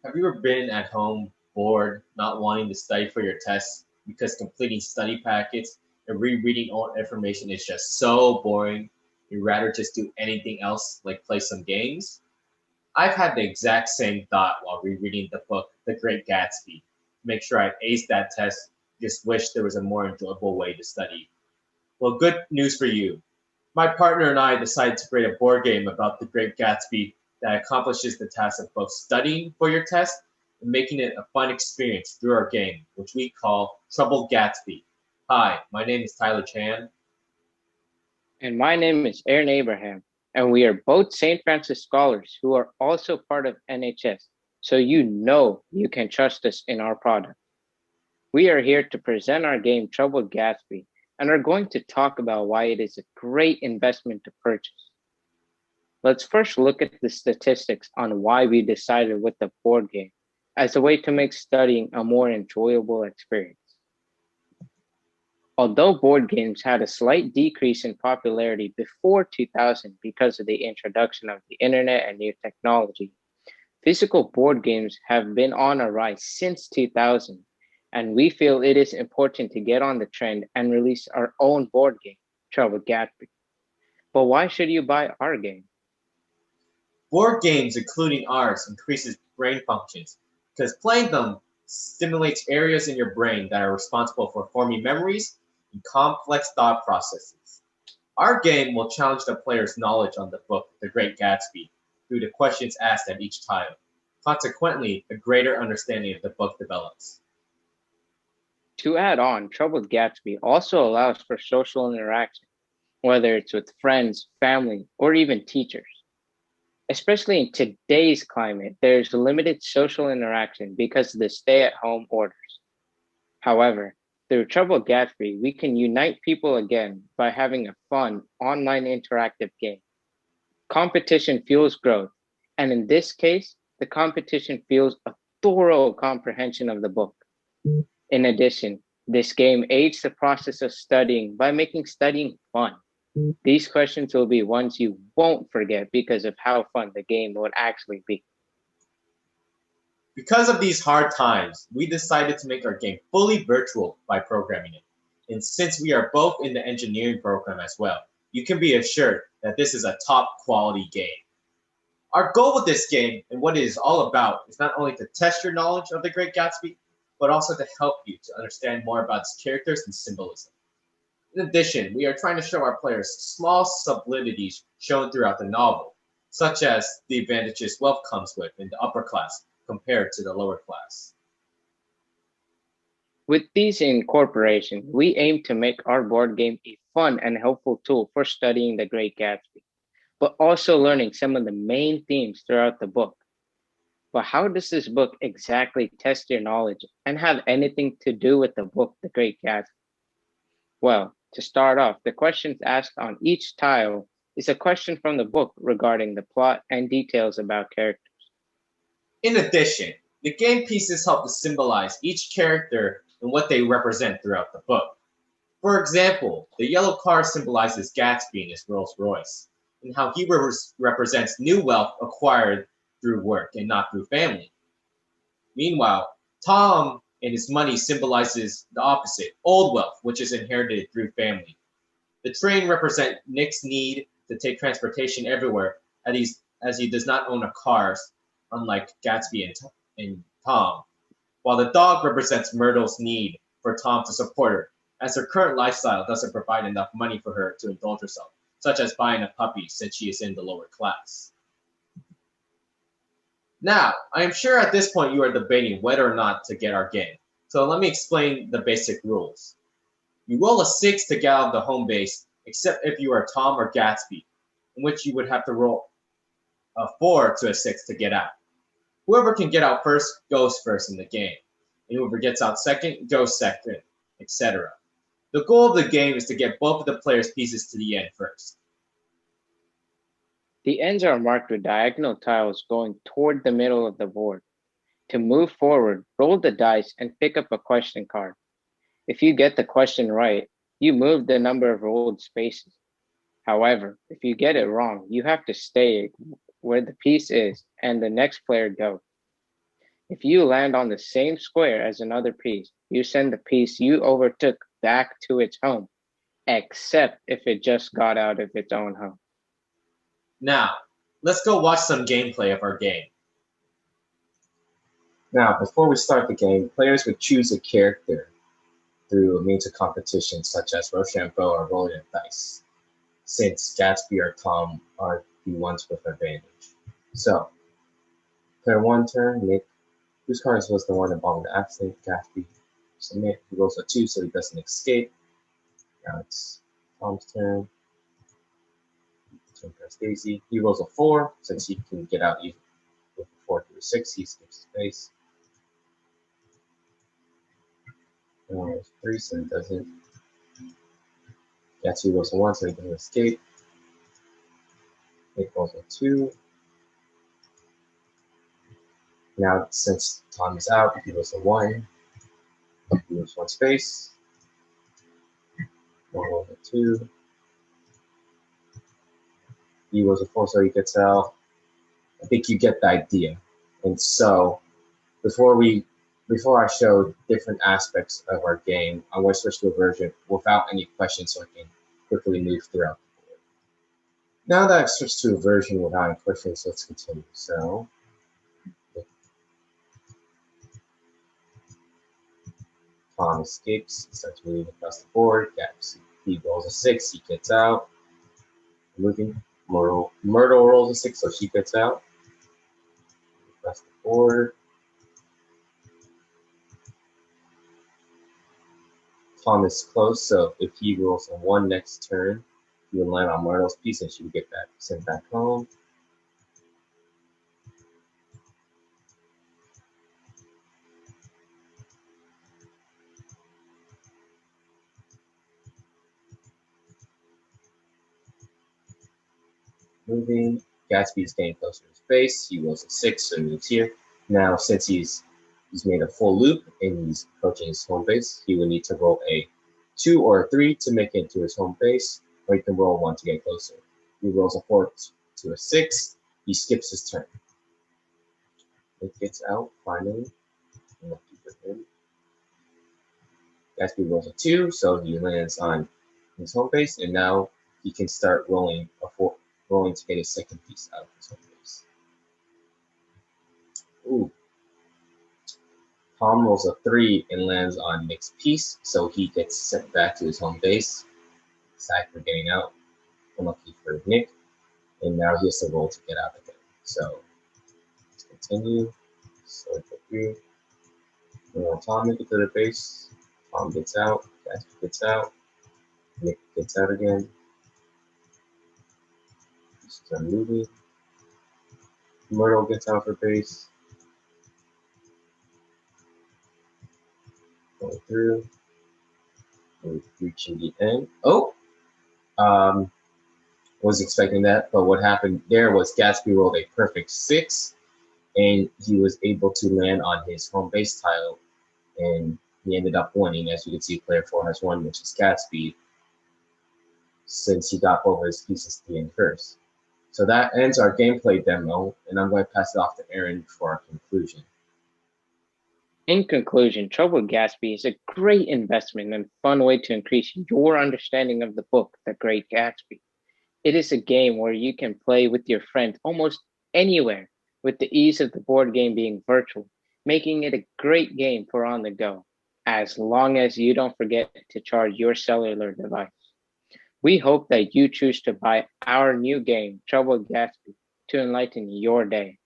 Have you ever been at home bored, not wanting to study for your tests because completing study packets and rereading old information is just so boring? You'd rather just do anything else, like play some games? I've had the exact same thought while rereading the book The Great Gatsby. To make sure I aced that test, just wish there was a more enjoyable way to study. Well, good news for you. My partner and I decided to create a board game about the Great Gatsby that accomplishes the task of both studying for your test and making it a fun experience through our game, which we call Trouble Gatsby. Hi, my name is Tyler Chan. And my name is Aaron Abraham, and we are both St. Francis scholars who are also part of NHS, so you know you can trust us in our product. We are here to present our game Troubled Gatsby and are going to talk about why it is a great investment to purchase. Let's first look at the statistics on why we decided with the board game as a way to make studying a more enjoyable experience. Although board games had a slight decrease in popularity before 2000 because of the introduction of the internet and new technology, physical board games have been on a rise since 2000, and we feel it is important to get on the trend and release our own board game, Trouble Gatsby. But why should you buy our game? Board games, including ours, increases brain functions because playing them stimulates areas in your brain that are responsible for forming memories and complex thought processes. Our game will challenge the player's knowledge on the book The Great Gatsby through the questions asked at each tile. Consequently, a greater understanding of the book develops. To add on, Troubled Gatsby also allows for social interaction, whether it's with friends, family, or even teachers. Especially in today's climate, there's limited social interaction because of the stay at home orders. However, through Trouble Gatsby, we can unite people again by having a fun online interactive game. Competition fuels growth, and in this case, the competition fuels a thorough comprehension of the book. In addition, this game aids the process of studying by making studying fun. These questions will be ones you won't forget because of how fun the game would actually be. Because of these hard times, we decided to make our game fully virtual by programming it. And since we are both in the engineering program as well, you can be assured that this is a top quality game. Our goal with this game and what it is all about is not only to test your knowledge of the Great Gatsby, but also to help you to understand more about its characters and symbolism. In addition, we are trying to show our players small subliminals shown throughout the novel, such as the advantages wealth comes with in the upper class compared to the lower class. With these incorporations, we aim to make our board game a fun and helpful tool for studying the Great Gatsby, but also learning some of the main themes throughout the book. But how does this book exactly test your knowledge and have anything to do with the book, The Great Gatsby? Well, to start off, the questions asked on each tile is a question from the book regarding the plot and details about characters. In addition, the game pieces help to symbolize each character and what they represent throughout the book. For example, the yellow car symbolizes Gatsby and his Rolls Royce, and how he represents new wealth acquired through work and not through family. Meanwhile, Tom and his money symbolizes the opposite, old wealth, which is inherited through family. The train represents Nick's need to take transportation everywhere, as he does not own a car, unlike Gatsby and Tom. While the dog represents Myrtle's need for Tom to support her, as her current lifestyle doesn't provide enough money for her to indulge herself, such as buying a puppy since she is in the lower class. Now, I am sure at this point you are debating whether or not to get our game, so let me explain the basic rules. You roll a 6 to get out of the home base, except if you are Tom or Gatsby, in which you would have to roll a 4 to a 6 to get out. Whoever can get out first goes first in the game, and whoever gets out second goes second, etc. The goal of the game is to get both of the players' pieces to the end first. The ends are marked with diagonal tiles going toward the middle of the board. To move forward, roll the dice and pick up a question card. If you get the question right, you move the number of rolled spaces. However, if you get it wrong, you have to stay where the piece is and the next player goes. If you land on the same square as another piece, you send the piece you overtook back to its home, except if it just got out of its own home. Now, let's go watch some gameplay of our game. Now, before we start the game, players would choose a character through a means of competition such as Rochambeau or rolling a dice, since Gatsby or Tom are the ones with advantage. So, player 1 turn, Nick, whose card was the one involved in the accident, Gatsby, submit, he rolls a 2 so he doesn't escape. Now it's Tom's turn. Press Daisy. He rolls a 4 since he can get out with a 4 through a 6. He skips space. Rolls 3 so he doesn't. Gatsby rolls a 1 so he doesn't escape. Nick rolls a 2. Now since Tom is out, he rolls a 1. He moves 1 space. Rolls a 2. He rolls a 4 so he gets out. I think you get the idea. And so before I show different aspects of our game, I'm going to switch to a version without any questions so I can quickly move throughout the board. Now that I've switched to a version without any questions, let's continue. So Tom escapes, he starts moving across the board. He rolls a 6, he gets out. Moving. Myrtle rolls a 6, so she gets out. Across the board. Tom is close, so if he rolls a 1 next turn, he will land on Myrtle's piece and she will get sent back home. Moving. Gatsby is getting closer to space. He rolls a 6, so he moves here. Now, since he's made a full loop and he's approaching his home base, he will need to roll a 2 or a 3 to make it to his home base, or he can roll 1 to get closer. He rolls a 4 to a 6. He skips his turn. It gets out finally. Lucky for him. Gatsby rolls a 2, so he lands on his home base, and now he can start rolling to get his second piece out of his home base. Ooh. Tom rolls a 3 and lands on Nick's piece, so he gets sent back to his home base. Sad for getting out. Unlucky for Nick. And now he has to roll to get out again. So let's continue. So for 3. Tom make it to the base. Tom gets out. Gatsby gets out. Nick gets out again. Start moving. Myrtle gets out for base. Going through. We're reaching the end. Oh! Was expecting that, but what happened there was Gatsby rolled a perfect 6, and he was able to land on his home base tile, and he ended up winning. As you can see, player 4 has won, which is Gatsby, since he got both his pieces to the end first. So that ends our gameplay demo, and I'm going to pass it off to Aaron for our conclusion. In conclusion, Troubled Gatsby is a great investment and fun way to increase your understanding of the book, The Great Gatsby. It is a game where you can play with your friends almost anywhere, with the ease of the board game being virtual, making it a great game for on the go, as long as you don't forget to charge your cellular device. We hope that you choose to buy our new game, Troubled Gatsby, to enlighten your day.